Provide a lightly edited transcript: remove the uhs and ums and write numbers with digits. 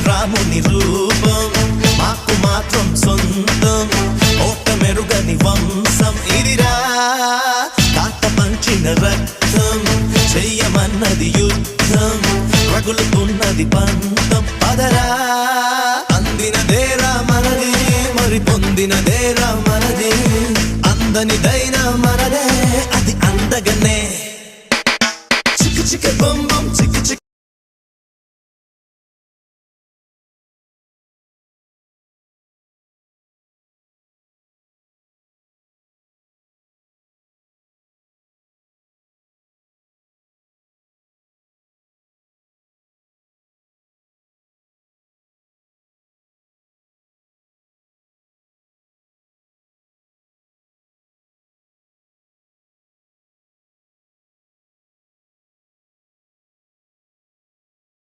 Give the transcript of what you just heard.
రాముని రూపం మాకు మాత్రం సొంతం ఓట మెరుగని వంశం ఇదిరా తాత పంచిన రక్తం చెయ్యమన్నది యుద్ధం రగులుతున్నది పంతం పదరా అందినదేరా మనది మరి పొందినదేరా మనది అందనిదైనా మనదే అది అందగనే